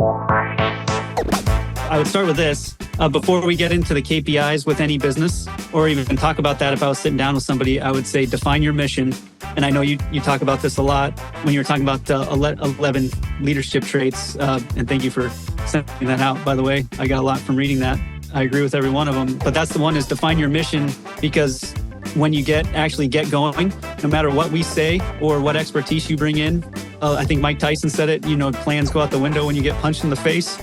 I would start with this. Before we get into the KPIs with any business, or even talk about that, if I was sitting down with somebody, I would say define your mission. And I know you talk about this a lot when you were talking about 11 leadership traits. And thank you for sending that out, by the way. I got a lot from reading that. I agree with every one of them. But that's the one, is define your mission, because when you actually get going, no matter what we say or what expertise you bring in, I think Mike Tyson said it, plans go out the window when you get punched in the face.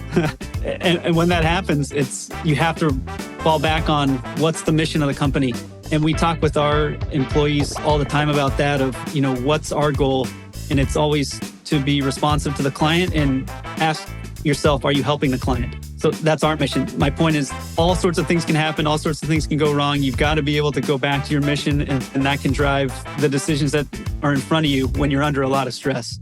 and when that happens, you have to fall back on what's the mission of the company. And we talk with our employees all the time about that of, what's our goal? And it's always to be responsive to the client and ask yourself, are you helping the client? So that's our mission. My point is, all sorts of things can happen. All sorts of things can go wrong. You've got to be able to go back to your mission, and that can drive the decisions that are in front of you when you're under a lot of stress.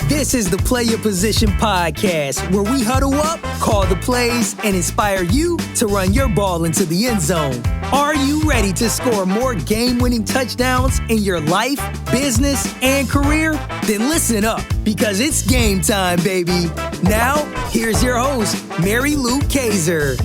This is the Play Your Position podcast, where we huddle up, call the plays, and inspire you to run your ball into the end zone. Are you ready to score more game-winning touchdowns in your life, business, and career? Then listen up, because it's game time, baby. Now, here's your host, Mary Lou Kaiser.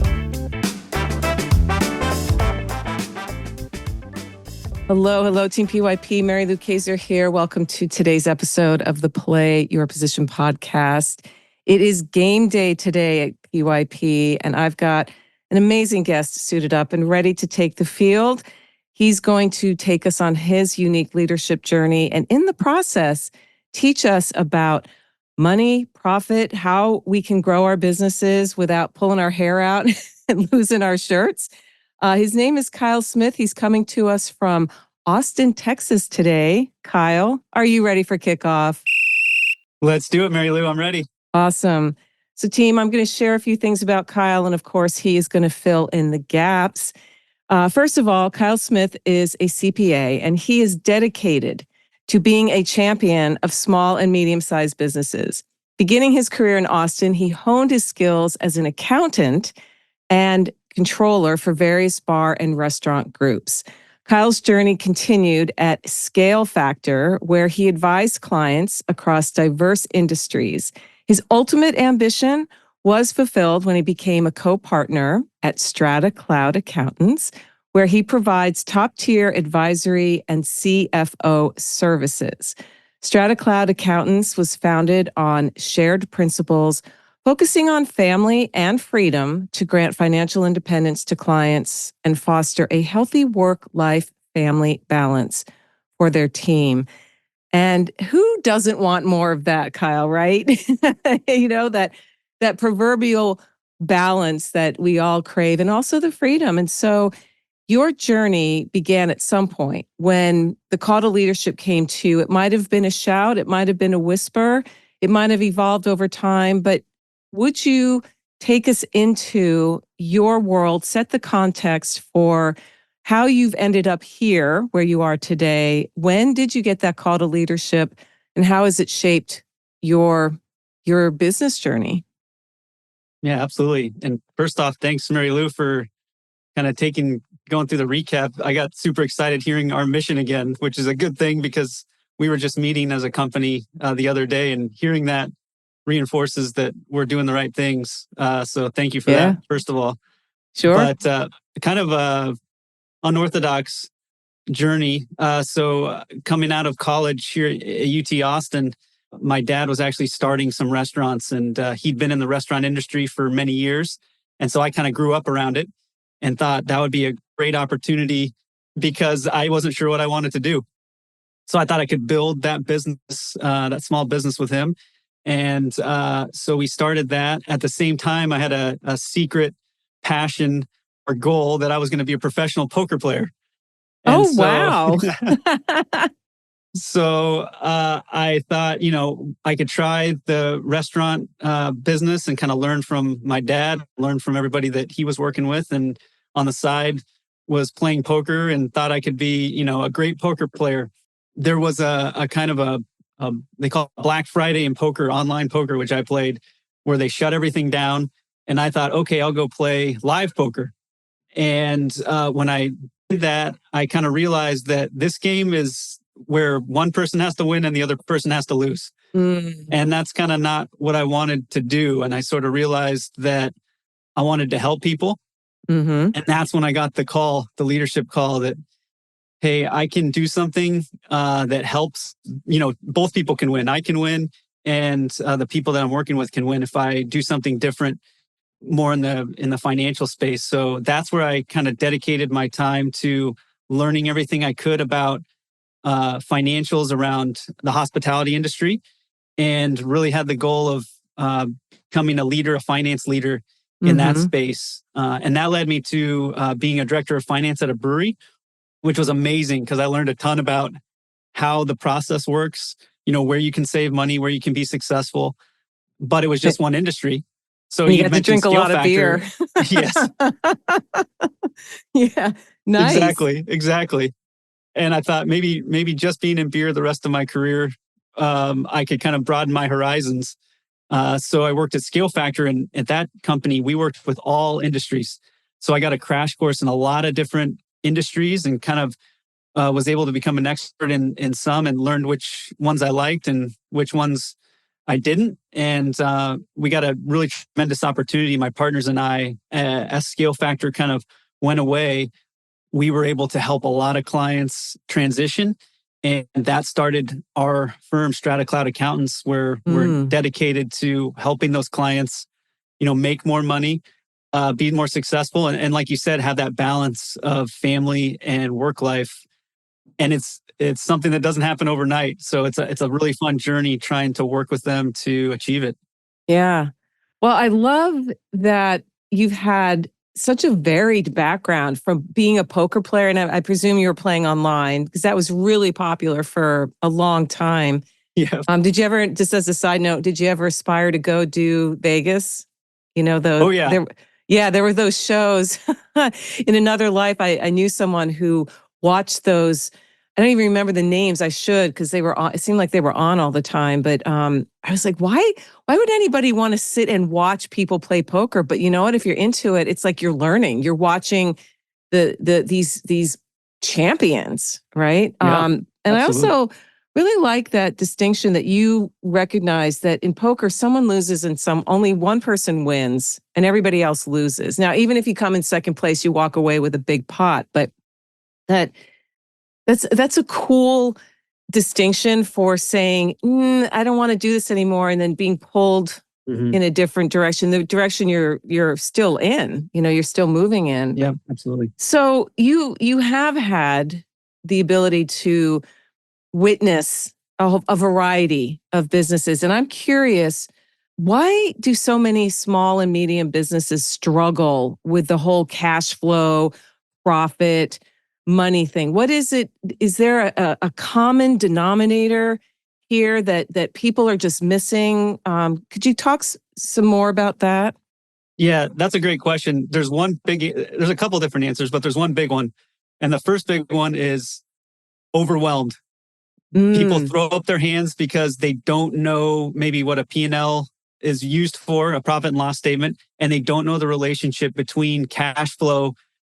Hello, Team PYP. Mary Lou Kaiser here. Welcome to today's episode of the Play Your Position podcast. It is game day today at PYP, and I've got an amazing guest suited up and ready to take the field. He's going to take us on his unique leadership journey, and in the process, teach us about money, profit, how we can grow our businesses without pulling our hair out and losing our shirts. His name is Kyle Smith. He's coming to us from Austin, Texas today. Kyle, are you ready for kickoff? Let's do it, Mary Lou. I'm ready. Awesome. So team, I'm going to share a few things about Kyle, and of course, he is going to fill in the gaps. First of all, Kyle Smith is a CPA, and he is dedicated to being a champion of small and medium-sized businesses. Beginning his career in Austin, he honed his skills as an accountant and controller for various bar and restaurant groups. Kyle's journey continued at Scalefactor, where he advised clients across diverse industries. His ultimate ambition was fulfilled when he became a co-partner at Strata Cloud Accountants, where he provides top-tier advisory and CFO services. Strata Cloud Accountants was founded on shared principles, focusing on family and freedom to grant financial independence to clients and foster a healthy work-life family balance for their team. And who doesn't want more of that, Kyle, right? that proverbial balance that we all crave, and also the freedom. And so your journey began at some point when the call to leadership came to you. It might have been a shout, it might have been a whisper, it might have evolved over time, but would you take us into your world, set the context for how you've ended up here where you are today? When did you get that call to leadership, and how has it shaped your business journey? Yeah, absolutely. And first off, thanks, Mary Lou, for kind of going through the recap. I got super excited hearing our mission again, which is a good thing because we were just meeting as a company the other day, and hearing that reinforces that we're doing the right things. So thank you for that, first of all. Sure. But kind of a unorthodox journey. So coming out of college here at UT Austin, my dad was actually starting some restaurants, and he'd been in the restaurant industry for many years. And so I kind of grew up around it and thought that would be a great opportunity because I wasn't sure what I wanted to do. So I thought I could build that business, that small business with him. And so we started that. At the same time, I had a secret passion or goal that I was going to be a professional poker player. And wow. So I thought, I could try the restaurant business and kind of learn from my dad, learn from everybody that he was working with. And on the side was playing poker, and thought I could be, a great poker player. There was a kind of they call it Black Friday in poker, online poker, which I played, where they shut everything down. And I thought, okay, I'll go play live poker. And when I did that, I kind of realized that this game is where one person has to win and the other person has to lose. Mm. And that's kind of not what I wanted to do. And I sort of realized that I wanted to help people. Mm-hmm. And that's when I got the call, the leadership call that, hey, I can do something that helps, both people can win. I can win, and the people that I'm working with can win if I do something different, more in the financial space. So that's where I kind of dedicated my time to learning everything I could about financials around the hospitality industry, and really had the goal of becoming a finance leader in that Mm-hmm. space. And that led me to being a director of finance at a brewery, which was amazing because I learned a ton about how the process works, where you can save money, where you can be successful. But it was just one industry. So And you you'd got to mentioned drink a lot of Scalefactor. beer. Yes, Yeah. Nice. exactly. And I thought maybe just being in beer the rest of my career, I could kind of broaden my horizons. So I worked at Scalefactor, and at that company, we worked with all industries. So I got a crash course in a lot of different industries, and kind of was able to become an expert in some, and learned which ones I liked and which ones I didn't. And we got a really tremendous opportunity. My partners and I, as Scalefactor kind of went away, we were able to help a lot of clients transition. And that started our firm, Strata Cloud Accountants, where we're Mm. dedicated to helping those clients, make more money, be more successful, and like you said, have that balance of family and work life. And it's something that doesn't happen overnight. So it's a really fun journey trying to work with them to achieve it. Yeah. Well, I love that you've had such a varied background from being a poker player. And I presume you were playing online because that was really popular for a long time. Yeah. Did you ever, just as a side note, did you ever aspire to go do Vegas? Oh yeah. There were those shows. In another life, I knew someone who watched those. I don't even remember the names. I should, because they were on. It seemed like they were on all the time. But I was like, why would anybody want to sit and watch people play poker? But you know what? If you're into it, it's like you're learning. You're watching these champions, right? Yeah. And I Absolutely. also really like that distinction that you recognize that in poker, someone loses and only one person wins and everybody else loses. Now, even if you come in second place, you walk away with a big pot, but that that's a cool distinction for saying, I don't want to do this anymore, and then being pulled Mhm. in a different direction, the direction you're still in, you're still moving in. Yeah, absolutely. So you have had the ability to witness a variety of businesses. And I'm curious, why do so many small and medium businesses struggle with the whole cash flow, profit, money thing? What is it? Is there a common denominator here that people are just missing? Could you talk some more about that? Yeah, that's a great question. There's a couple different answers, but there's one big one. And the first big one is overwhelmed. People Mm, throw up their hands because they don't know maybe what a P&L is used for, a profit and loss statement, and they don't know the relationship between cash flow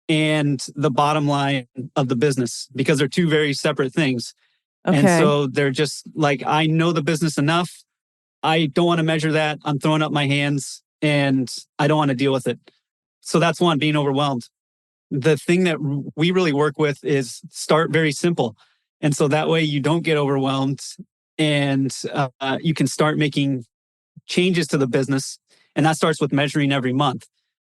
and the bottom line of the business, because they're two very separate things. And okay. so they're just like, I know the business enough. I don't want to measure that. I'm throwing up my hands and I don't want to deal with it. So that's one, being overwhelmed. The thing that we really work with is start very simple. And so that way you don't get overwhelmed, and you can start making changes to the business. And that starts with measuring every month.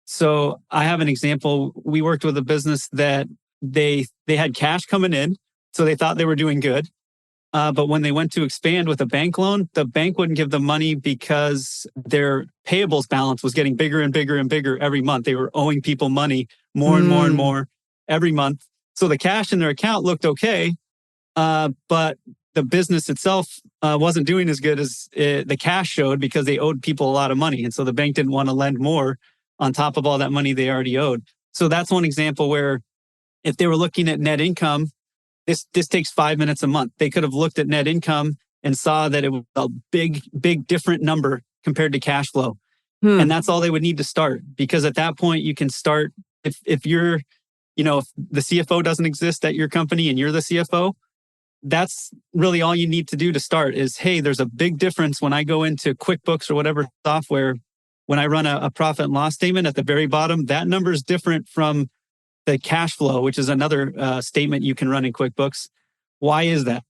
So I have an example. We worked with a business that they had cash coming in. So they thought they were doing good. But when they went to expand with a bank loan, the bank wouldn't give them money because their payables balance was getting bigger and bigger and bigger every month. They were owing people money more and more and Mm, more every month. So the cash in their account looked okay, but the business itself wasn't doing as good as the cash showed, because they owed people a lot of money. And so the bank didn't want to lend more on top of all that money they already owed. So that's one example where, if they were looking at net income, this takes 5 minutes a month. They could have looked at net income and saw that it was a big different number compared to cash flow. hmm. And that's all they would need to start, because at that point you can start, if you're, if the CFO doesn't exist at your company and you're the CFO, that's really all you need to do to start is, hey, there's a big difference when I go into QuickBooks or whatever software. When I run a profit and loss statement at the very bottom, that number is different from the cash flow, which is another statement you can run in QuickBooks. Why is that?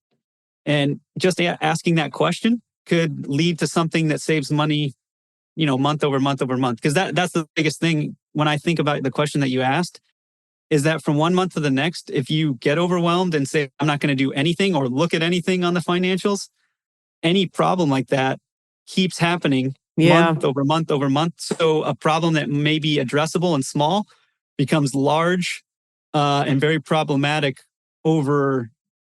And just asking that question could lead to something that saves money, month over month over month. Because that's the biggest thing when I think about the question that you asked, is that from one month to the next, if you get overwhelmed and say, I'm not going to do anything or look at anything on the financials, any problem like that keeps happening month over month over month. So a problem that may be addressable and small becomes large and very problematic over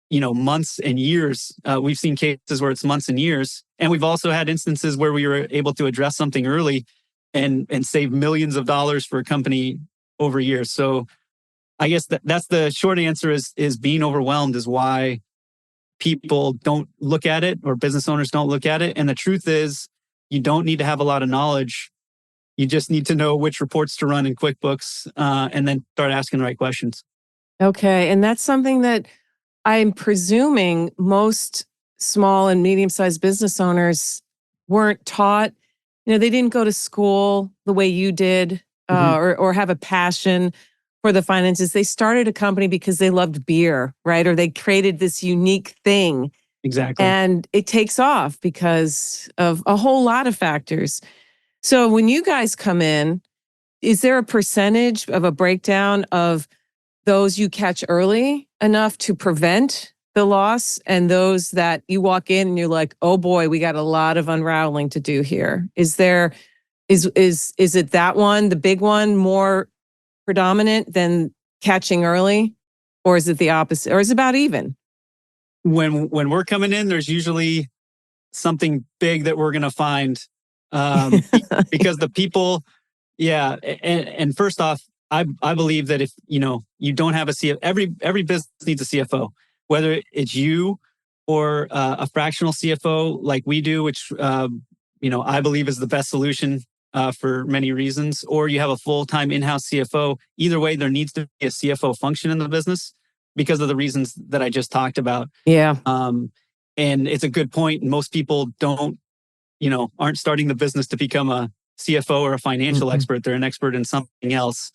months and years. We've seen cases where it's months and years. And we've also had instances where we were able to address something early and save millions of dollars for a company over years. So I guess that's the short answer is being overwhelmed is why people don't look at it or business owners don't look at it. And the truth is you don't need to have a lot of knowledge. You just need to know which reports to run in QuickBooks and then start asking the right questions. Okay. And that's something that I'm presuming most small and medium-sized business owners weren't taught. They didn't go to school the way you did or have a passion for the finances. They started a company because they loved beer, right? Or they created this unique thing. Exactly. And it takes off because of a whole lot of factors. So when you guys come in, is there a percentage of a breakdown of those you catch early enough to prevent the loss and those that you walk in and you're like, oh boy, we got a lot of unraveling to do here? Is it that one, the big one, more predominant than catching early? Or is it the opposite? Or is it about even? When we're coming in, there's usually something big that we're going to find because the people, and first off, I believe that if you don't have a CFO, every business needs a CFO, whether it's you or a fractional CFO like we do, which I believe is the best solution for many reasons, or you have a full-time in-house CFO. Either way, there needs to be a CFO function in the business because of the reasons that I just talked about. Yeah. And it's a good point. Most people aren't starting the business to become a CFO or a financial expert. They're an expert in something else,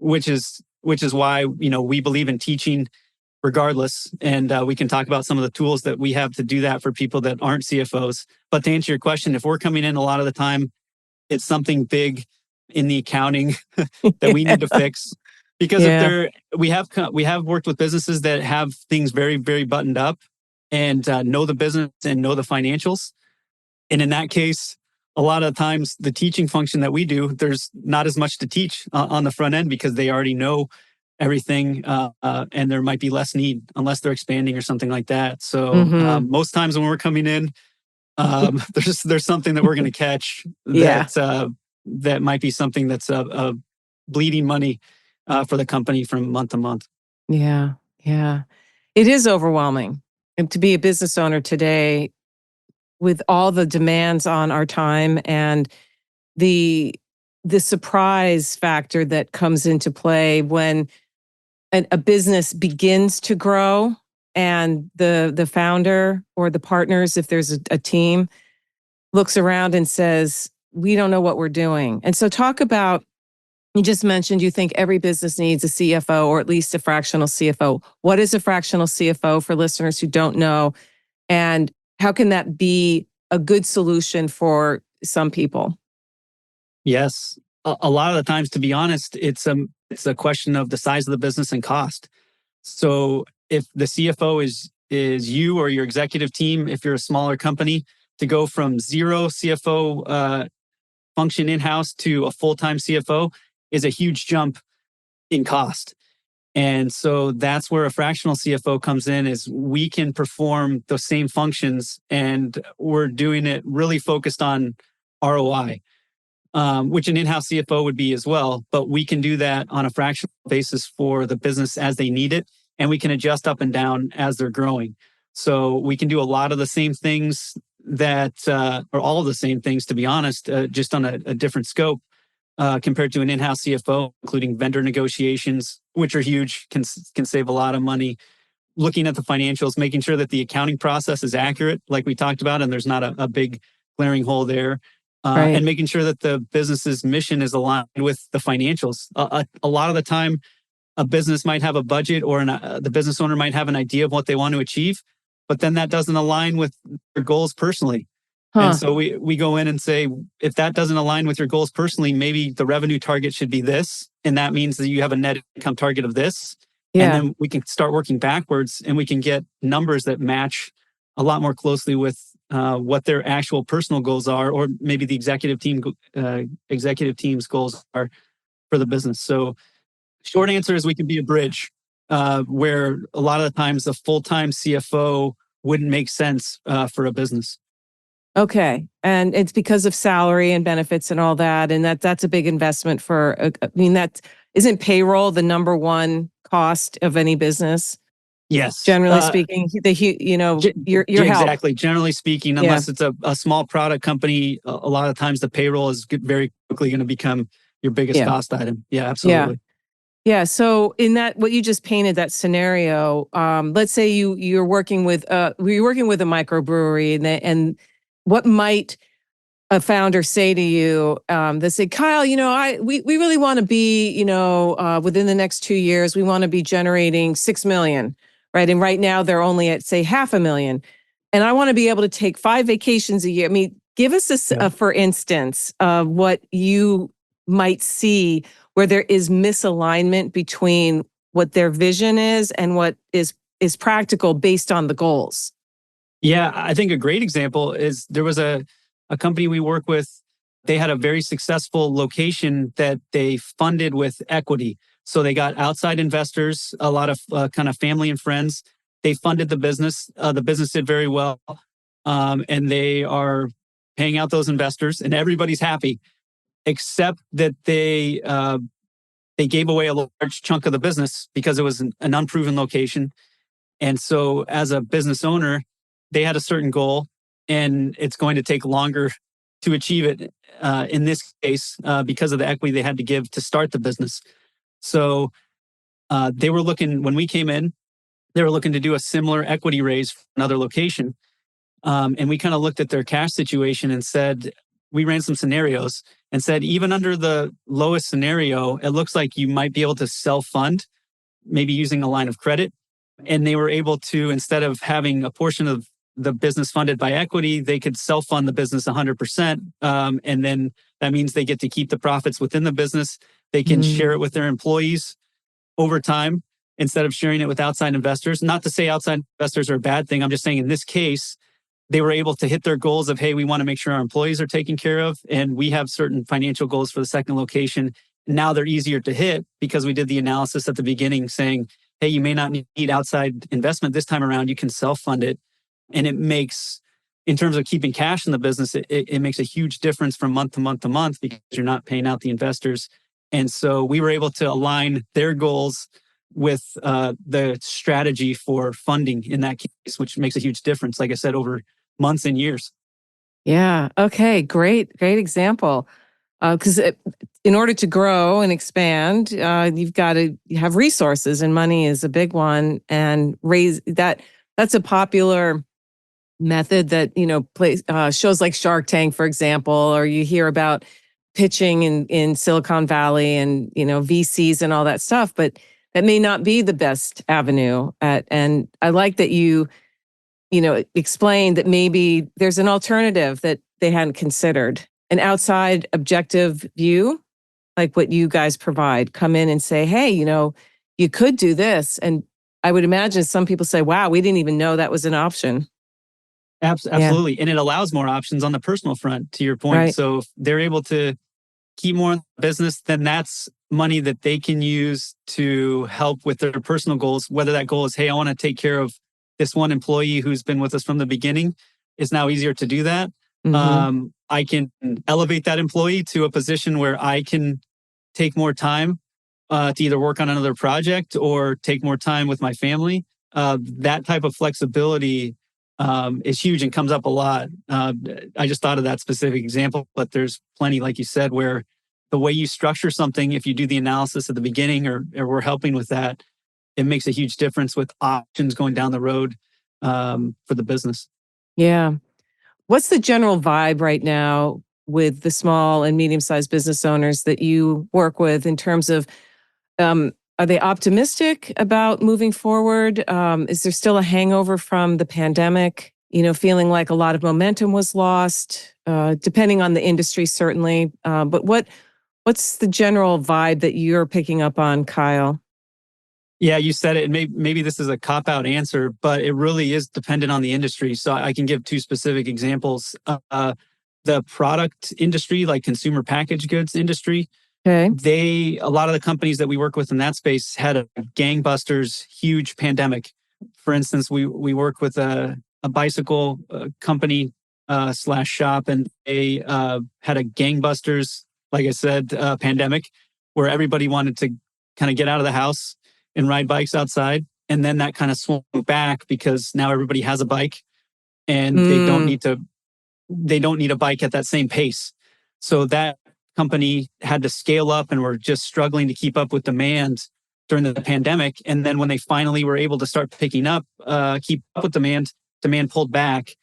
which is why we believe in teaching regardless. And we can talk about some of the tools that we have to do that for people that aren't CFOs. But to answer your question, if we're coming in a lot of the time, it's something big in the accounting that we need to fix. Because we have worked with businesses that have things very, very buttoned up and know the business and know the financials. And in that case, a lot of times the teaching function that we do, there's not as much to teach on the front end because they already know everything and there might be less need unless they're expanding or something like that. So most times when we're coming in, there's something that we're going to catch that might be something that's bleeding money for the company from month to month. Yeah. It is overwhelming. And to be a business owner today with all the demands on our time and the surprise factor that comes into play when a business begins to grow and the founder or the partners, if there's a team, looks around and says, we don't know what we're doing. And so talk about, you just mentioned you think every business needs a CFO or at least a fractional CFO. What is a fractional CFO for listeners who don't know? And how can that be a good solution for some people? Yes. A lot of the times, to be honest, it's a question of the size of the business and cost. So if the CFO is you or your executive team, if you're a smaller company, to go from zero CFO function in-house to a full-time CFO is a huge jump in cost. And so that's where a fractional CFO comes in, is we can perform the same functions and we're doing it really focused on ROI, which an in-house CFO would be as well. But we can do that on a fractional basis for the business as they need it. And we can adjust up and down as they're growing. So we can do a lot of the same things or all of the same things, to be honest, just on a different scope. Compared to an in-house CFO, including vendor negotiations, which are huge, can save a lot of money. looking at the financials, making sure that the accounting process is accurate, like we talked about, and there's not a big glaring hole there. Right. And making sure that the business's mission is aligned with the financials. A lot of the time, a business might have a budget, or the business owner might have an idea of what they want to achieve, but then that doesn't align with their goals personally. And so we go in and say, if that doesn't align with your goals personally, maybe the revenue target should be this. And that means that you have a net income target of this. Yeah. And then we can start working backwards, and we can get numbers that match a lot more closely with what their actual personal goals are, or maybe the executive team's goals are for the business. So short answer is we can be a bridge where a lot of the times a full-time CFO wouldn't make sense for a business. Okay. And it's because of salary and benefits and all that. And that's a big investment for, isn't payroll the number one cost of any business? Yes. Generally speaking, your help. Exactly. Generally speaking, unless it's a small product company, a lot of times the payroll is very quickly going to become your biggest cost item. Yeah, absolutely. Yeah. So in that, what you just painted, that scenario, let's say you're working with a microbrewery, and what might a founder say to you? They say, Kyle, we really want to be, within the next 2 years, we want to be generating 6 million, right? And right now they're only at, say, 500,000. And I want to be able to take 5 vacations a year. I mean, give us for instance, of what you might see where there is misalignment between what their vision is and what is practical based on the goals. Yeah, I think a great example is there was a company we work with. They had a very successful location that they funded with equity. So they got outside investors, a lot of kind of family and friends. They funded the business. The business did very well. And they are paying out those investors, and everybody's happy, except that they gave away a large chunk of the business because it was an unproven location. And so as a business owner, they had a certain goal, and it's going to take longer to achieve it in this case because of the equity they had to give to start the business. So they were looking, when we came in, they were looking to do a similar equity raise for another location. And we kind of looked at their cash situation and said, we ran some scenarios and said, even under the lowest scenario, it looks like you might be able to self-fund, maybe using a line of credit. And they were able to, instead of having a portion of the business funded by equity, they could self-fund the business 100%. And then that means they get to keep the profits within the business. They can share it with their employees over time instead of sharing it with outside investors. Not to say outside investors are a bad thing. I'm just saying in this case, they were able to hit their goals of, hey, we want to make sure our employees are taken care of, and we have certain financial goals for the second location. Now they're easier to hit because we did the analysis at the beginning saying, hey, you may not need outside investment this time around. You can self-fund it. And it makes, in terms of keeping cash in the business, it makes a huge difference from month to month to month because you're not paying out the investors. And so we were able to align their goals with the strategy for funding in that case, which makes a huge difference, like I said, over months and years. Yeah. Okay. Great example. Because in order to grow and expand, you've got to have resources, and money is a big one. And raise that. That's a popular method that shows like Shark Tank, for example, or you hear about pitching in Silicon Valley and VCs and all that stuff. But that may not be the best avenue. And I like that you explained that maybe there's an alternative that they hadn't considered. An outside objective view, like what you guys provide, come in and say, hey, you could do this. And I would imagine some people say, wow, we didn't even know that was an option. Absolutely. And it allows more options on the personal front, to your point. Right. So if they're able to keep more in the business, then that's money that they can use to help with their personal goals. Whether that goal is, hey, I want to take care of this one employee who's been with us from the beginning, it's now easier to do that. Mm-hmm. I can elevate that employee to a position where I can take more time to either work on another project or take more time with my family. That type of flexibility is huge and comes up a lot. I just thought of that specific example, but there's plenty, like you said, where the way you structure something, if you do the analysis at the beginning or we're helping with that, it makes a huge difference with options going down the road for the business. Yeah. What's the general vibe right now with the small and medium-sized business owners that you work with in terms of, are they optimistic about moving forward? Is there still a hangover from the pandemic? Feeling like a lot of momentum was lost, depending on the industry, certainly. But what's the general vibe that you're picking up on, Kyle? Yeah, you said it. And maybe this is a cop-out answer, but it really is dependent on the industry. So I can give two specific examples. The product industry, like consumer packaged goods industry, Okay. a lot of the companies that we work with in that space had a gangbusters, huge pandemic. For instance, we work with a bicycle company slash shop, and they had a gangbusters, like I said, pandemic, where everybody wanted to kind of get out of the house and ride bikes outside. And then that kind of swung back because now everybody has a bike and they don't need a bike at that same pace. So that company had to scale up and were just struggling to keep up with demand during the pandemic. And then when they finally were able to start picking up, keep up with demand pulled back.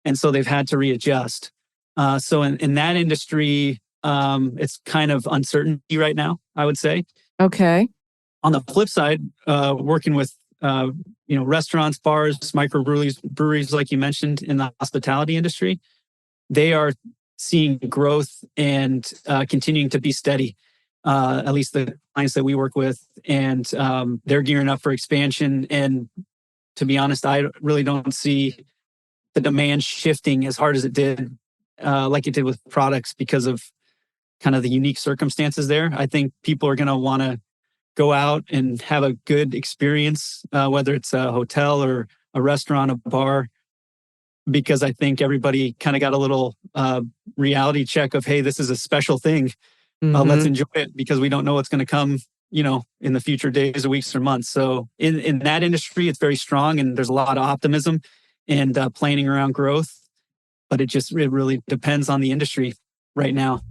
And so they've had to readjust. So in that industry, it's kind of uncertainty right now, I would say. Okay. On the flip side, working with restaurants, bars, breweries, like you mentioned, in the hospitality industry, they are seeing growth and continuing to be steady. At least the clients that we work with, and they're gearing up for expansion. And to be honest, I really don't see the demand shifting as hard as it did, like it did with products, because of kind of the unique circumstances there. I think people are going to want to go out and have a good experience, whether it's a hotel or a restaurant, a bar, because I think everybody kind of got a little reality check of, hey, this is a special thing. Let's enjoy it, because we don't know what's going to come, in the future days or weeks or months. So in that industry, it's very strong, and there's a lot of optimism and planning around growth. But it really depends on the industry right now.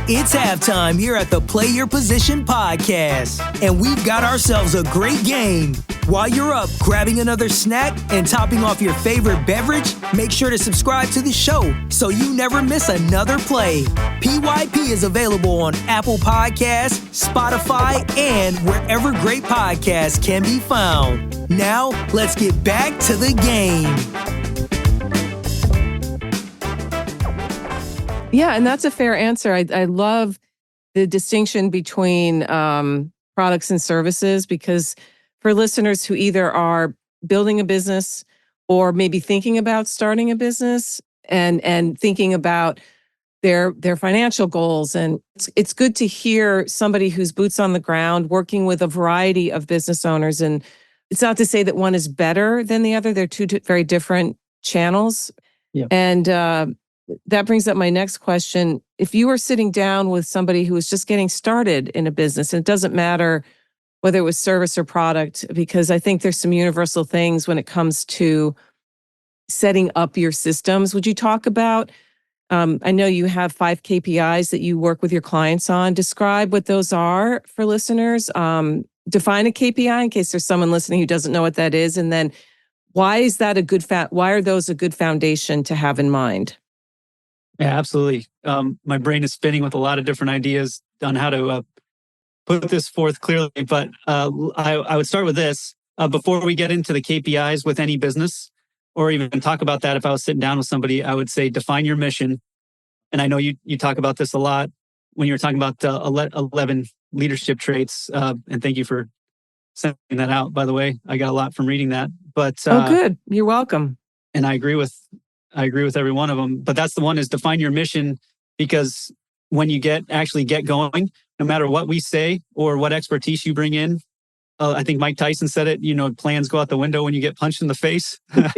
It's halftime here at the Play Your Position podcast, and we've got ourselves a great game. While you're up grabbing another snack and topping off your favorite beverage, make sure to subscribe to the show so you never miss another play. PYP is available on Apple Podcasts, Spotify, and wherever great podcasts can be found. Now, let's get back to the game. Yeah, and that's a fair answer. I love the distinction between products and services, because for listeners who either are building a business or maybe thinking about starting a business and thinking about their financial goals, and it's good to hear somebody who's boots on the ground working with a variety of business owners. And it's not to say that one is better than the other; they're two very different channels. Yeah. And that brings up my next question. If you were sitting down with somebody who is just getting started in a business, and it doesn't matter whether it was service or product, because I think there's some universal things when it comes to setting up your systems. Would you talk about, I know you have 5 KPIs that you work with your clients on. Describe what those are for listeners. Define a KPI in case there's someone listening who doesn't know what that is. And then why is that why are those a good foundation to have in mind? Yeah, absolutely. My brain is spinning with a lot of different ideas on how to put this forth clearly. But I would start with this. Before we get into the KPIs with any business, or even talk about that, if I was sitting down with somebody, I would say define your mission. And I know you talk about this a lot when you're talking about 11 leadership traits. And thank you for sending that out, by the way. I got a lot from reading that. But oh, good. You're welcome. And I agree with every one of them. But that's the one, is define your mission, because when you actually get going, no matter what we say or what expertise you bring in, I think Mike Tyson said it, plans go out the window when you get punched in the face. And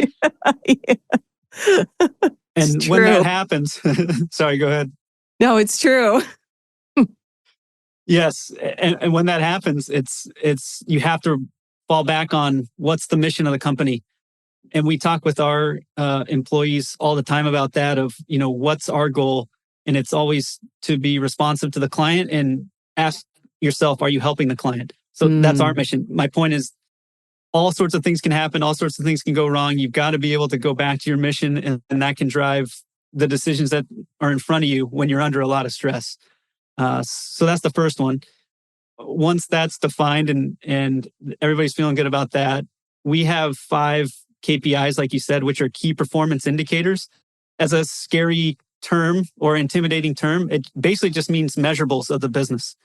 when that happens, sorry, go ahead. No, it's true. Yes. And when that happens, it's you have to fall back on what's the mission of the company. And we talk with our employees all the time about that, of, what's our goal? And it's always to be responsive to the client, and ask yourself, are you helping the client? So that's our mission. My point is, all sorts of things can happen. All sorts of things can go wrong. You've got to be able to go back to your mission, and that can drive the decisions that are in front of you when you're under a lot of stress. So that's the first one. Once that's defined and everybody's feeling good about that, we have 5 KPIs, like you said, which are key performance indicators. As a scary term or intimidating term, it basically just means measurables of the business.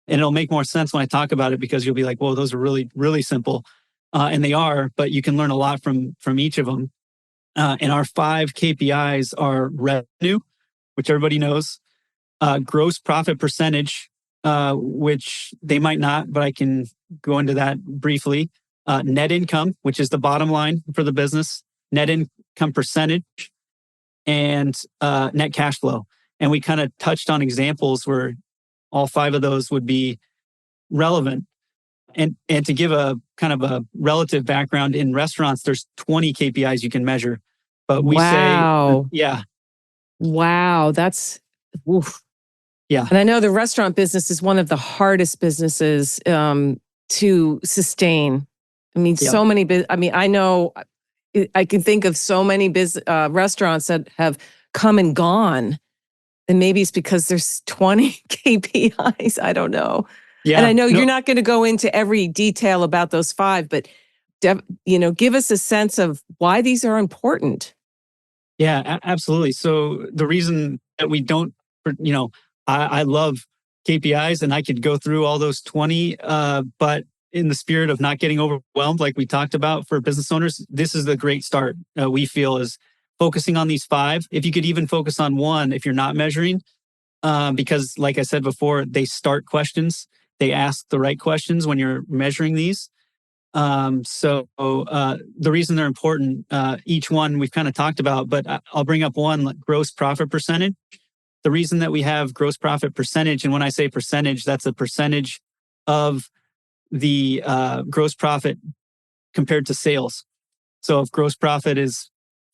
And it'll make more sense when I talk about it, because you'll be like, whoa, those are really, really simple. And they are, but you can learn a lot from each of them. And our 5 KPIs are revenue, which everybody knows, gross profit percentage, which they might not, but I can go into that briefly. Net income, which is the bottom line for the business, net income percentage, and net cash flow. And we kind of touched on examples where all 5 of those would be relevant. And to give a kind of a relative background, in restaurants, there's 20 KPIs you can measure. But we say, yeah. Wow, that's, oof. Yeah. And I know the restaurant business is one of the hardest businesses to sustain. I mean, so many, I know I can think of so many restaurants that have come and gone. And maybe it's because there's 20 KPIs. I don't know. Yeah. And I know you're not going to go into every detail about those 5, but give us a sense of why these are important. Yeah, absolutely. So the reason that we don't, I love KPIs, and I could go through all those 20, but in the spirit of not getting overwhelmed, like we talked about for business owners, this is the great start, we feel, is focusing on these 5. If you could even focus on 1, if you're not measuring, because like I said before, they start questions. They ask the right questions when you're measuring these. So the reason they're important, each one we've kind of talked about, but I'll bring up one, like gross profit percentage. The reason that we have gross profit percentage, and when I say percentage, that's a percentage of the gross profit compared to sales. So if gross profit is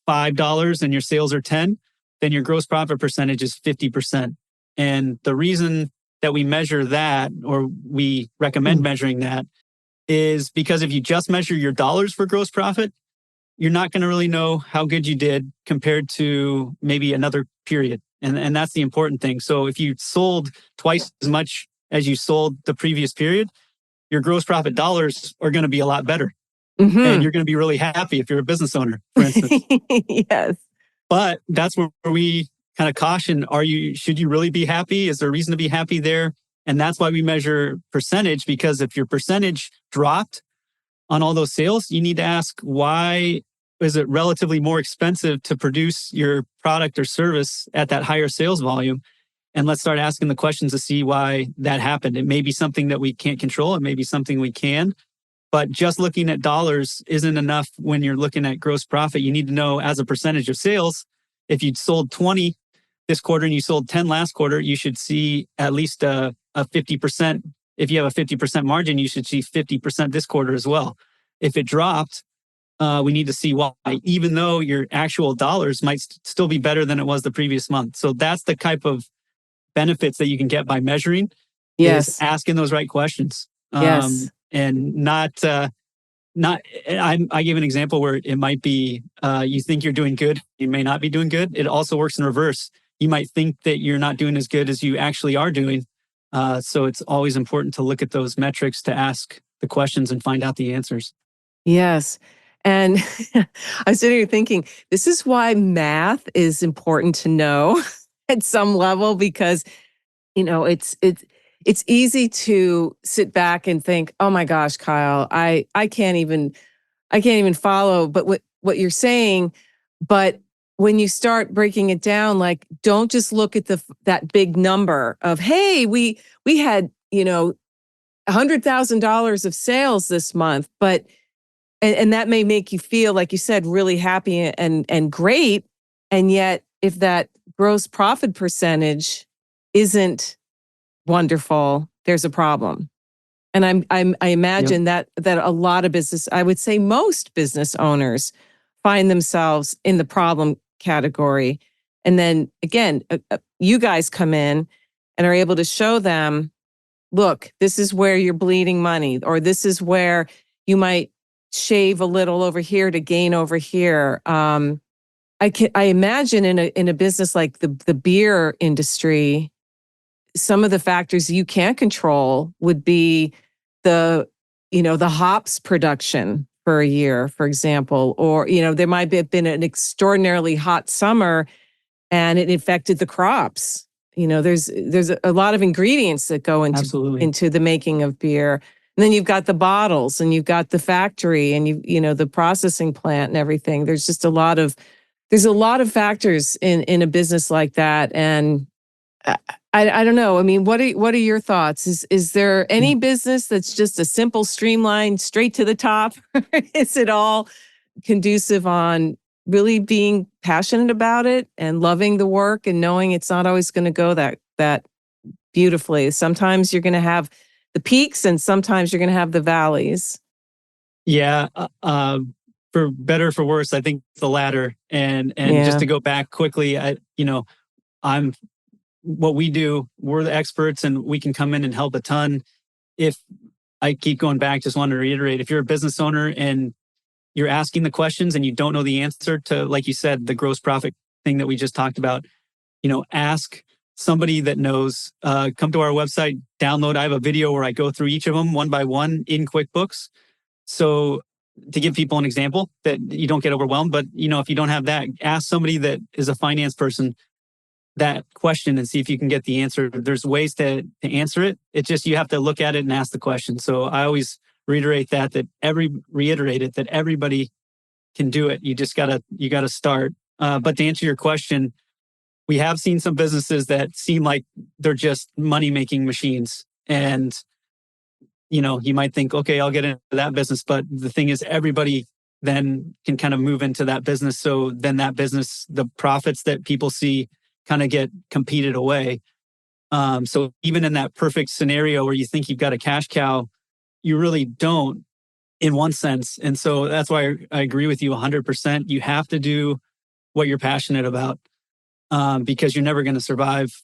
$5 and your sales are 10, then your gross profit percentage is 50%. And the reason that we measure that, or we recommend measuring that, is because if you just measure your dollars for gross profit, you're not going to really know how good you did compared to maybe another period. And that's the important thing. So if you sold twice as much as you sold the previous period, your gross profit dollars are going to be a lot better. And you're going to be really happy if you're a business owner, for instance. Yes. But that's where we kind of caution, should you really be happy? Is there a reason to be happy there? And that's why we measure percentage, because if your percentage dropped on all those sales, you need to ask, why is it relatively more expensive to produce your product or service at that higher sales volume? And let's start asking the questions to see why that happened. It may be something that we can't control. It may be something we can. But just looking at dollars isn't enough when you're looking at gross profit. You need to know, as a percentage of sales, if you'd sold 20 this quarter and you sold 10 last quarter, you should see at least a 50%. If you have a 50% margin, you should see 50% this quarter as well. If it dropped, we need to see why, even though your actual dollars might still be better than it was the previous month. So that's the type of benefits that you can get by measuring. Yes. Is asking those right questions. Yes. And not. I give an example where it might be you think you're doing good, you may not be doing good. It also works in reverse. You might think that you're not doing as good as you actually are doing. So it's always important to look at those metrics, to ask the questions and find out the answers. Yes. And I was sitting here thinking, this is why math is important to know at some level, because, it's easy to sit back and think, oh my gosh, Kyle, I can't even follow but what you're saying. But when you start breaking it down, like, don't just look at that big number of, hey, we had, $100,000 of sales this month, but and that may make you feel, like you said, really happy and great. And yet, if that gross profit percentage isn't wonderful, there's a problem. And I imagine that a lot of business, I would say most business owners, find themselves in the problem category. And then again, you guys come in and are able to show them look, this is where you're bleeding money, or this is where you might shave a little over here to gain over here. I imagine in a business like the beer industry, some of the factors you can't control would be the the hops production for a year, for example, or there might have been an extraordinarily hot summer and it affected the crops. There's a lot of ingredients that go Absolutely. into the making of beer. And then you've got the bottles and you've got the factory and the processing plant and everything. There's a lot of factors in a business like that. And I don't know. I mean, what are your thoughts? Is there any business that's just a simple, streamlined, straight to the top? Is it all conducive on really being passionate about it and loving the work and knowing it's not always going to go that beautifully? Sometimes you're going to have the peaks and sometimes you're going to have the valleys. Yeah. For better or for worse, I think the latter. And just to go back quickly, I'm what we do, we're the experts and we can come in and help a ton. If I keep going back, just want to reiterate, if you're a business owner and you're asking the questions and you don't know the answer to, like you said, the gross profit thing that we just talked about, ask somebody that knows. Come to our website, download. I have a video where I go through each of them one by one in QuickBooks. So to give people an example that you don't get overwhelmed, but if you don't have that, ask somebody that is a finance person that question and see if you can get the answer. There's ways to answer it. It's just you have to look at it and ask the question. So I always reiterate that everybody can do it. You just gotta start. But to answer your question, we have seen some businesses that seem like they're just money-making machines. And you might think, okay, I'll get into that business. But the thing is, everybody then can kind of move into that business. So then that business, the profits that people see kind of get competed away. So even in that perfect scenario where you think you've got a cash cow, you really don't in one sense. And so that's why I agree with you 100%. You have to do what you're passionate about because you're never going to survive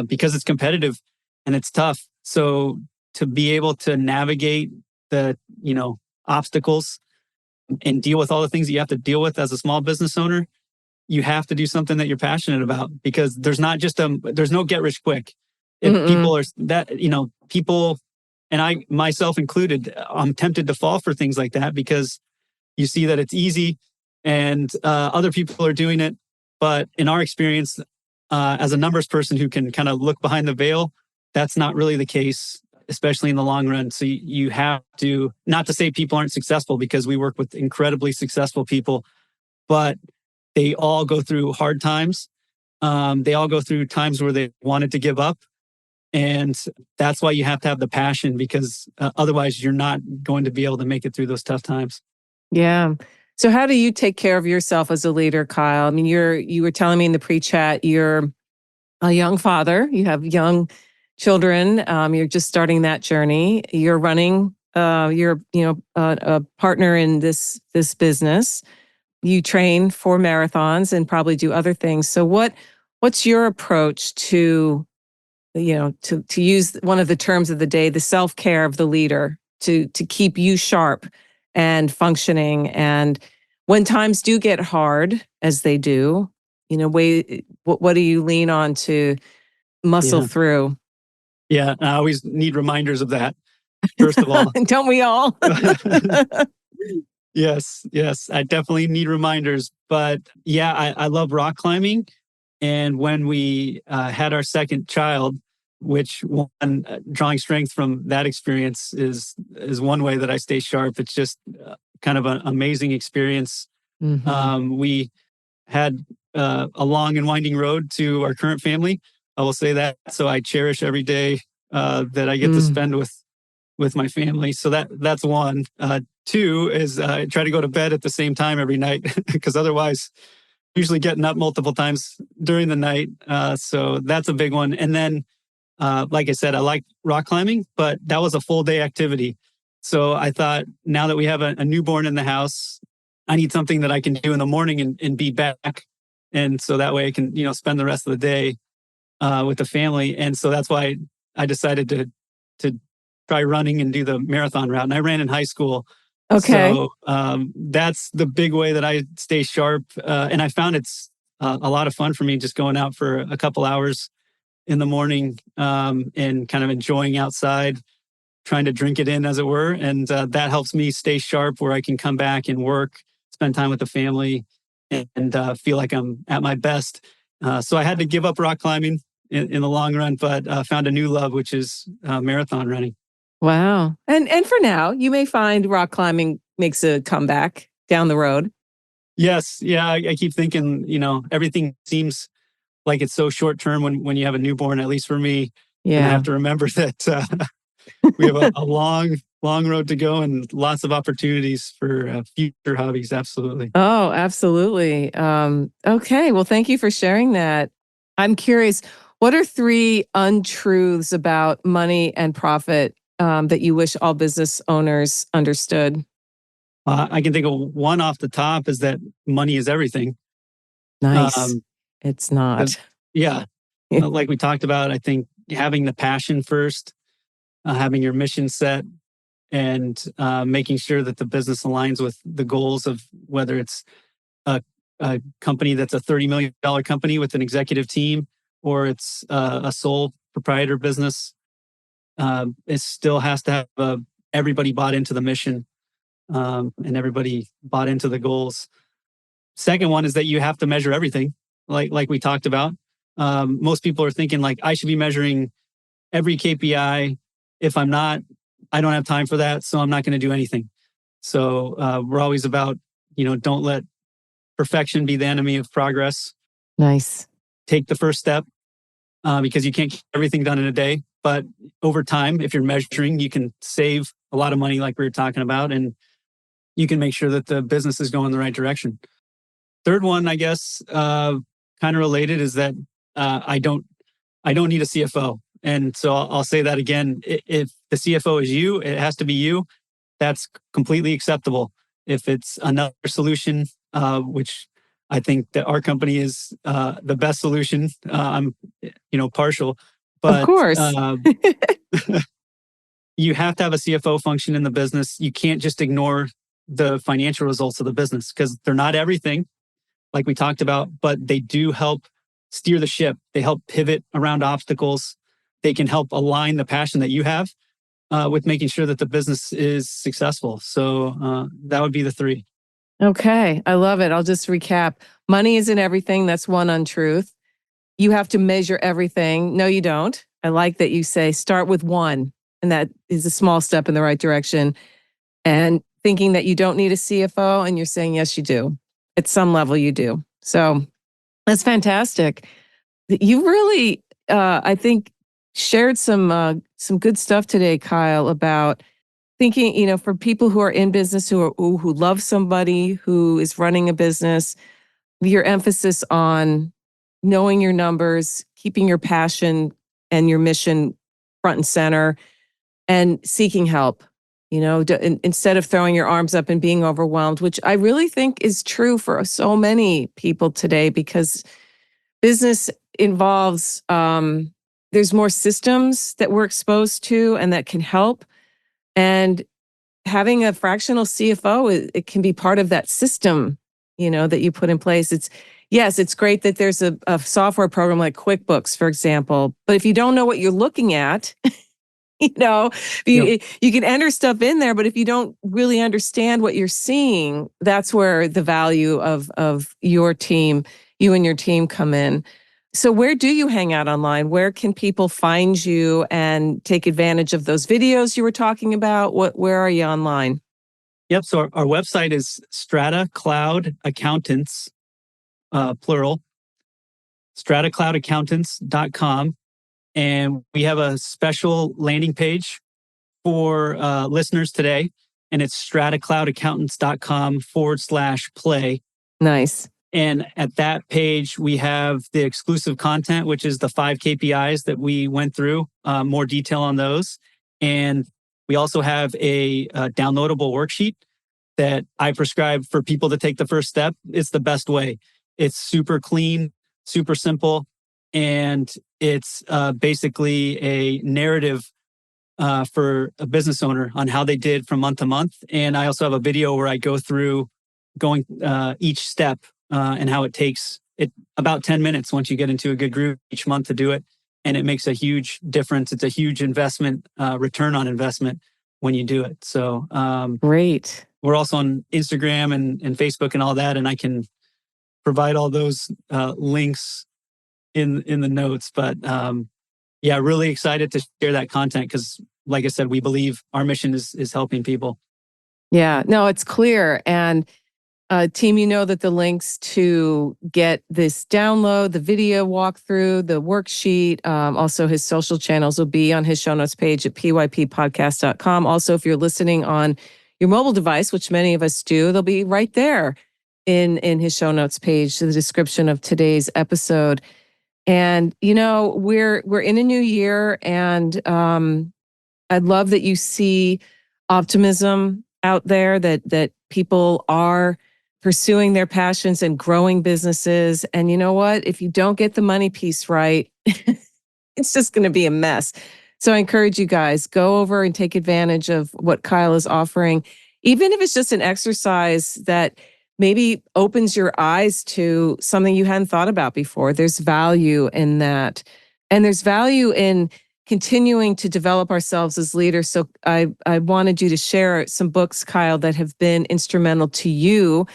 because it's competitive and it's tough. So to be able to navigate the, obstacles and deal with all the things that you have to deal with as a small business owner, you have to do something that you're passionate about because there's no get rich quick. If people are people, and I myself included, I'm tempted to fall for things like that because you see that it's easy and other people are doing it. But in our experience, as a numbers person who can kind of look behind the veil, that's not really the case, especially in the long run. So you have to, not to say people aren't successful because we work with incredibly successful people, but they all go through hard times. They all go through times where they wanted to give up. And that's why you have to have the passion because otherwise you're not going to be able to make it through those tough times. Yeah. So how do you take care of yourself as a leader, Kyle? I mean, you were telling me in the pre-chat, you're a young father, you have young children, you're just starting that journey. You're running, you're a partner in this business. You train for marathons and probably do other things. So what's your approach to use one of the terms of the day, the self-care of the leader to keep you sharp and functioning? And when times do get hard, as they do, what do you lean on to muscle through? Yeah, I always need reminders of that, first of all. Don't we all? Yes, I definitely need reminders. But yeah, I love rock climbing. And when we had our second child, which one drawing strength from that experience is one way that I stay sharp. It's just kind of an amazing experience. We had a long and winding road to our current family. I will say that. So I cherish every day that I get to spend with my family. So that's one. Two is I try to go to bed at the same time every night because otherwise usually getting up multiple times during the night. So that's a big one. And then, like I said, I like rock climbing, but that was a full day activity. So I thought now that we have a newborn in the house, I need something that I can do in the morning and be back. And so that way I can, spend the rest of the day with the family. And so that's why I decided to to try running and do the marathon route. And I ran in high school. Okay. So that's the big way that I stay sharp. And I found it's a lot of fun for me just going out for a couple hours in the morning and kind of enjoying outside, trying to drink it in, as it were. And that helps me stay sharp where I can come back and work, spend time with the family, and feel like I'm at my best. So I had to give up rock climbing in the long run, but found a new love, which is marathon running. Wow. And for now, you may find rock climbing makes a comeback down the road. Yes. Yeah. I keep thinking, everything seems like it's so short term when you have a newborn, at least for me. And I Yeah. have to remember that we have a long, long road to go and lots of opportunities for future hobbies. Absolutely. Oh, absolutely. Okay. Well, thank you for sharing that. I'm curious, what are three untruths about money and profit that you wish all business owners understood? I can think of one off the top is that money is everything. Nice. Um, It's 'Cause- not. yeah, like we talked about, I think having the passion first, having your mission set, and making sure that the business aligns with the goals of whether it's a company that's a $30 million company with an executive team, or it's a sole proprietor business. It still has to have everybody bought into the mission and everybody bought into the goals. Second one is that you have to measure everything, like we talked about. Most people are thinking like I should be measuring every KPI. If I'm not, I don't have time for that, so I'm not going to do anything. So we're always about, don't let perfection be the enemy of progress. Nice. Take the first step because you can't get everything done in a day. But over time, if you're measuring, you can save a lot of money, like we were talking about, and you can make sure that the business is going the right direction. Third one, I guess, kind of related, is that I don't need a CFO. And so I'll say that again. If the CFO is you, it has to be you. That's completely acceptable. If it's another solution, which I think that our company is the best solution, I'm, partial, Of but course. you have to have a CFO function in the business. You can't just ignore the financial results of the business because they're not everything, like we talked about, but they do help steer the ship. They help pivot around obstacles. They can help align the passion that you have with making sure that the business is successful. So that would be the three. Okay. I love it. I'll just recap. Money isn't everything. That's one untruth. You have to measure everything. No, you don't. I like that you say start with one, and that is a small step in the right direction. And thinking that you don't need a CFO, and you're saying, yes, you do. At some level, you do. So that's fantastic. You really, I think, shared some good stuff today, Kyle, about thinking, for people who are in business, who love somebody who is running a business, your emphasis on knowing your numbers, keeping your passion and your mission front and center, and seeking help. Instead of throwing your arms up and being overwhelmed, which I really think is true for so many people today, because business involves there's more systems that we're exposed to and that can help. And having a fractional CFO, it can be part of that system, that you put in place. It's great that there's a software program like QuickBooks, for example. But if you don't know what you're looking at, Yep. you can enter stuff in there, but if you don't really understand what you're seeing, that's where the value of your team, you and your team come in. So where do you hang out online? Where can people find you and take advantage of those videos you were talking about? Where are you online? Yep. So our website is Strata Cloud Accountants, plural, stratacloudaccountants.com. And we have a special landing page for listeners today. And it's stratacloudaccountants.com/play. Nice. And at that page, we have the exclusive content, which is the 5 KPIs that we went through, more detail on those. And we also have a downloadable worksheet that I prescribe for people to take the first step. It's the best way. It's super clean, super simple, and it's basically a narrative for a business owner on how they did from month to month. And I also have a video where I go through going each step and how it takes it about 10 minutes once you get into a good groove each month to do it. And it makes a huge difference. It's a huge investment, return on investment when you do it. So Great. we're also on Instagram and Facebook and all that. And I can provide all those links in the notes. But yeah, really excited to share that content because, like I said, we believe our mission is helping people. Yeah, no, it's clear. And team, you know that the links to get this download, the video walkthrough, the worksheet, also his social channels will be on his show notes page at pyppodcast.com. Also, if you're listening on your mobile device, which many of us do, they'll be right there in his show notes page, the description of today's episode. And you know, we're in a new year, and I'd love that you see optimism out there, that people are pursuing their passions and growing businesses. And you know what? If you don't get the money piece right, it's just going to be a mess. So I encourage you guys, go over and take advantage of what Kyle is offering, even if it's just an exercise that maybe opens your eyes to something you hadn't thought about before. There's value in that. And there's value in continuing to develop ourselves as leaders. So I wanted you to share some books, Kyle, that have been instrumental to you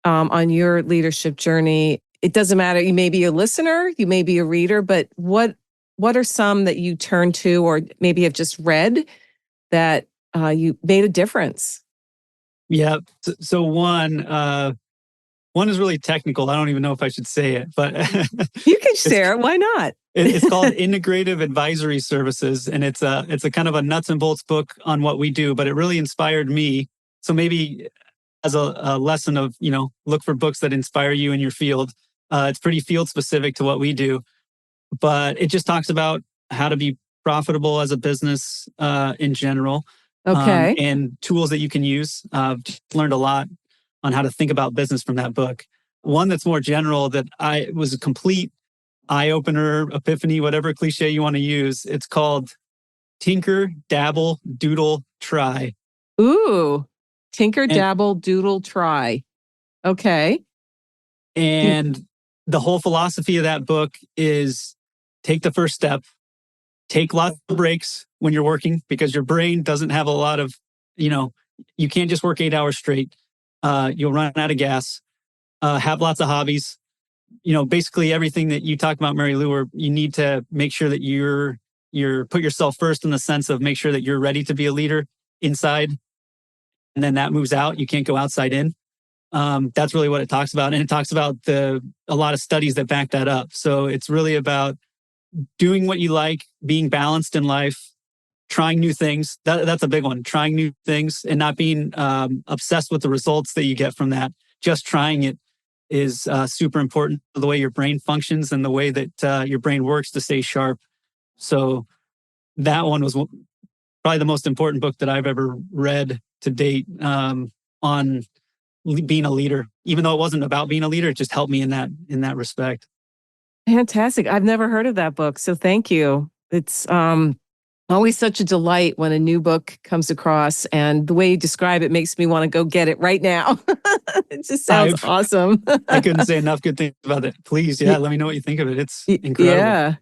on your leadership journey. It doesn't matter. You may be a listener, you may be a reader, but what are some that you turn to or maybe have just read that you made a difference? Yeah. So one is really technical. I don't even know if I should say it, but you can share it. Why not? It's called Integrative Advisory Services, and it's a kind of a nuts and bolts book on what we do. But it really inspired me. So maybe as a lesson of, look for books that inspire you in your field. It's pretty field specific to what we do, but it just talks about how to be profitable as a business in general. Okay. And tools that you can use. Just learned a lot on how to think about business from that book. One that's more general that was a complete eye-opener, epiphany, whatever cliche you want to use. It's called Tinker, Dabble, Doodle, Try. Ooh, Tinker, Dabble, Doodle, Try. Okay. And the whole philosophy of that book is take the first step, take lots of breaks when you're working because your brain doesn't have a lot of, you can't just work 8 hours straight. You'll run out of gas. Have lots of hobbies. Basically everything that you talked about, Mary Lou, where you need to make sure that you're put yourself first in the sense of make sure that you're ready to be a leader inside. And then that moves out. You can't go outside in. That's really what it talks about. And it talks about a lot of studies that back that up. So it's really about doing what you like, being balanced in life, trying new things. That's a big one. Trying new things and not being obsessed with the results that you get from that. Just trying it is super important for the way your brain functions and the way that your brain works to stay sharp. So that one was probably the most important book that I've ever read to date on being a leader. Even though it wasn't about being a leader, it just helped me in that respect. Fantastic. I've never heard of that book, so thank you. It's always such a delight when a new book comes across, and the way you describe it makes me want to go get it right now. It just sounds awesome. I couldn't say enough good things about it. Please, let me know what you think of it. It's incredible. Yeah.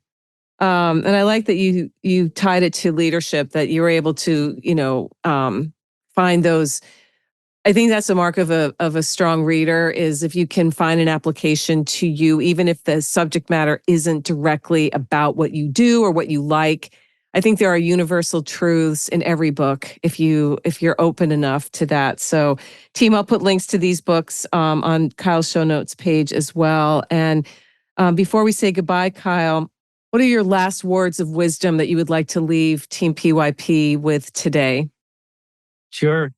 And I like that you tied it to leadership, that you were able to, find those. I think that's a mark of a strong reader is if you can find an application to you, even if the subject matter isn't directly about what you do or what you like. I think there are universal truths in every book if you're open enough to that. So, team, I'll put links to these books on Kyle's show notes page as well. And before we say goodbye, Kyle, what are your last words of wisdom that you would like to leave Team PYP with today? Sure.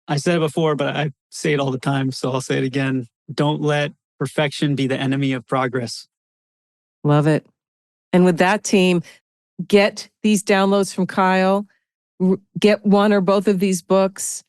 I said it before, but I say it all the time, so I'll say it again. Don't let perfection be the enemy of progress. Love it. And with that, team, get these downloads from Kyle. Get one or both of these books.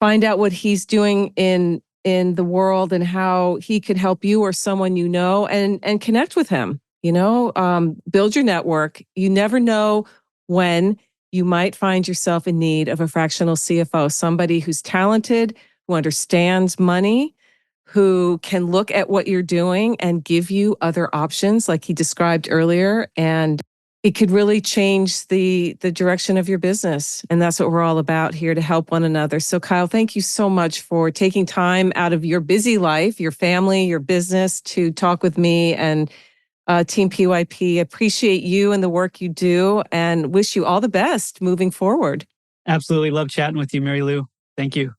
Find out what he's doing in the world and how he could help you or someone you know, and connect with him. Build your network. You never know when you might find yourself in need of a fractional CFO, somebody who's talented, who understands money, who can look at what you're doing and give you other options like he described earlier. And it could really change the direction of your business. And that's what we're all about here, to help one another. So Kyle, thank you so much for taking time out of your busy life, your family, your business, to talk with me and Team PYP. Appreciate you and the work you do and wish you all the best moving forward. Absolutely love chatting with you, Mary Lou. Thank you.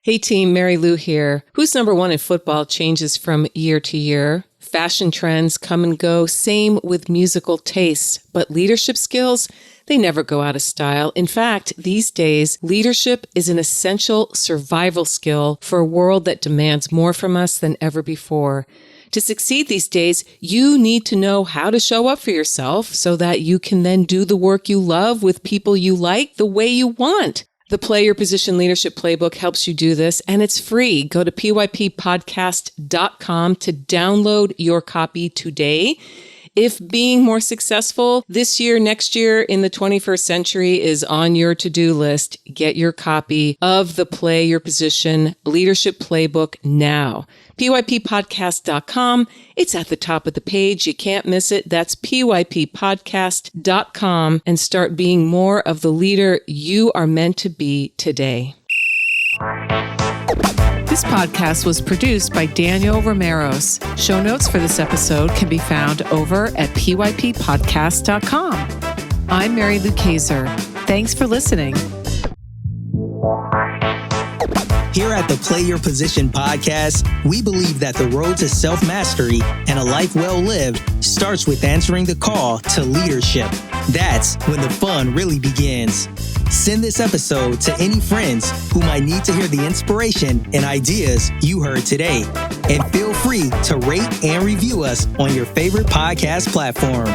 Hey team, Mary Lou here. Who's number one in football changes from year to year. Fashion trends come and go, same with musical tastes. But leadership skills, they never go out of style. In fact, these days, leadership is an essential survival skill for a world that demands more from us than ever before. To succeed these days, you need to know how to show up for yourself so that you can then do the work you love with people you like the way you want. The Play Your Position Leadership Playbook helps you do this, and it's free. Go to pyppodcast.com to download your copy today. If being more successful this year, next year, in the 21st century is on your to-do list, get your copy of the Play Your Position Leadership Playbook now. pyppodcast.com. It's at the top of the page. You can't miss it. That's pyppodcast.com, and start being more of the leader you are meant to be today. This podcast was produced by Daniel Romeros. Show notes for this episode can be found over at pyppodcast.com. I'm Mary Lou Kaiser. Thanks for listening. Here at the Play Your Position podcast, we believe that the road to self-mastery and a life well lived starts with answering the call to leadership. That's when the fun really begins. Send this episode to any friends who might need to hear the inspiration and ideas you heard today. And feel free to rate and review us on your favorite podcast platform.